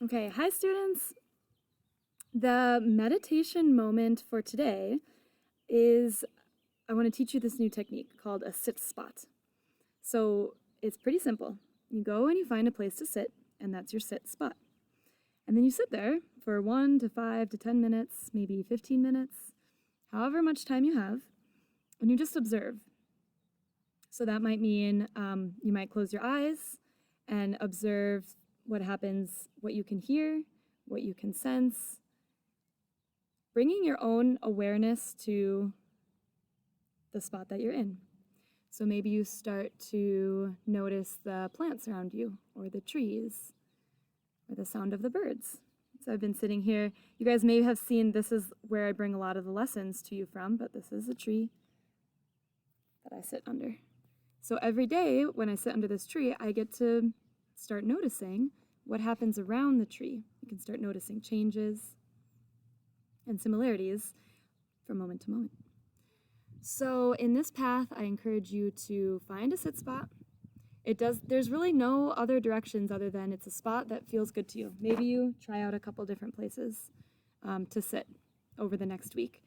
Okay, hi students. The meditation moment for today is I want to teach you this new technique called a sit spot. So it's pretty simple. You go and you find a place to sit, and that's your sit spot. And then you sit there for 1 to 5 to 10 minutes, maybe 15 minutes, however much time you have, and you just observe. So that might mean you might close your eyes and observe what happens, what you can hear, what you can sense, bringing your own awareness to the spot that you're in. So maybe you start to notice the plants around you, or the trees, or the sound of the birds. So I've been sitting here. You guys may have seen this is where I bring a lot of the lessons to you from, but this is a tree that I sit under. So every day when I sit under this tree, I get to start noticing what happens around the tree. You can start noticing changes and similarities from moment to moment. So in this path, I encourage you to find a sit spot. There's really no other directions other than it's a spot that feels good to you. Maybe you try out a couple different places to sit over the next week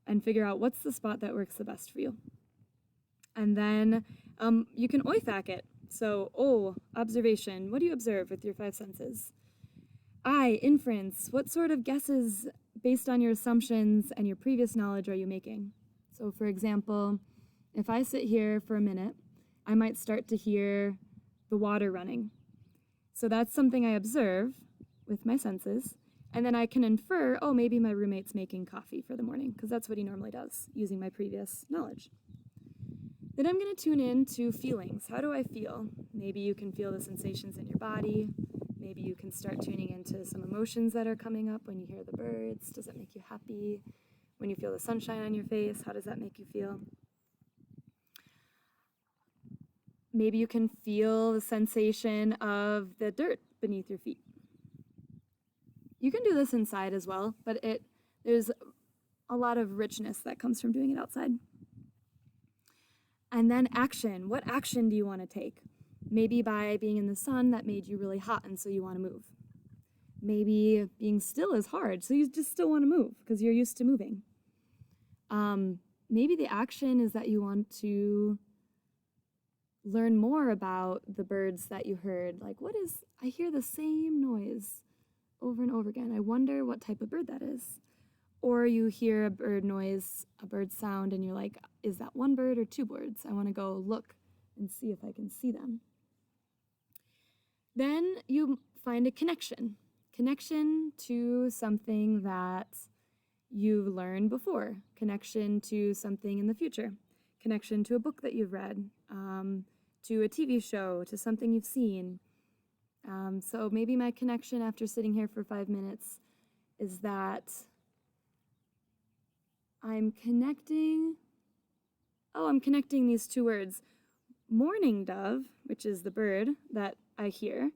and figure out what's the spot that works the best for you. And then you can OIFACQ it. So, observation. What do you observe with your 5 senses? Inference. What sort of guesses based on your assumptions and your previous knowledge are you making? So, for example, if I sit here for a minute, I might start to hear the water running. So that's something I observe with my senses. And then I can infer, maybe my roommate's making coffee for the morning, because that's what he normally does, using my previous knowledge. Then I'm going to tune in to feelings. How do I feel? Maybe you can feel the sensations in your body. Maybe you can start tuning into some emotions that are coming up when you hear the birds. Does that make you happy? When you feel the sunshine on your face, how does that make you feel? Maybe you can feel the sensation of the dirt beneath your feet. You can do this inside as well, but there's a lot of richness that comes from doing it outside. And then action. What action do you want to take? Maybe by being in the sun, that made you really hot and so you want to move. Maybe being still is hard, so you just still want to move because you're used to moving. Maybe the action is that you want to learn more about the birds that you heard. Like, I hear the same noise over and over again. I wonder what type of bird that is. Or you hear a bird noise, a bird sound, and you're like, is that one bird or 2 birds? I want to go look and see if I can see them. Then you find a connection to something that you've learned before, connection to something in the future, connection to a book that you've read, to a TV show, to something you've seen. So maybe my connection after sitting here for 5 minutes is that I'm connecting these 2 words. Mourning dove, which is the bird that I hear,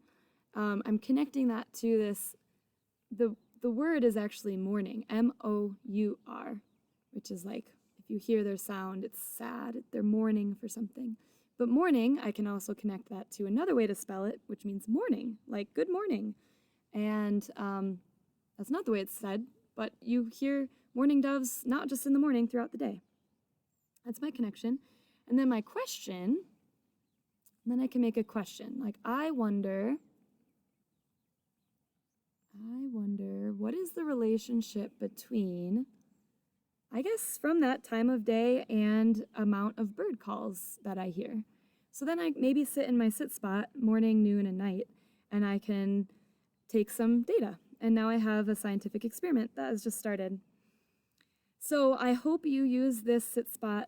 I'm connecting that to this, the word is actually mourning, M-O-U-R, which is like, if you hear their sound, it's sad, they're mourning for something. But morning, I can also connect that to another way to spell it, which means morning, like good morning. And that's not the way it's said, but you hear mourning doves not just in the morning, throughout the day. That's my connection. And then my question, then I can make a question. Like, I wonder, what is the relationship between, I guess, from that time of day and amount of bird calls that I hear? So then I maybe sit in my sit spot morning, noon, and night, and I can take some data. And now I have a scientific experiment that has just started. So I hope you use this sit spot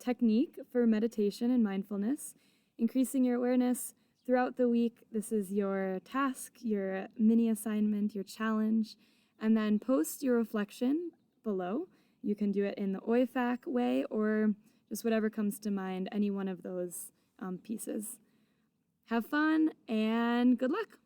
technique for meditation and mindfulness, increasing your awareness throughout the week. This is your task, your mini assignment, your challenge, and then post your reflection below. You can do it in the OIFACQ way or just whatever comes to mind, any one of those pieces. Have fun and good luck.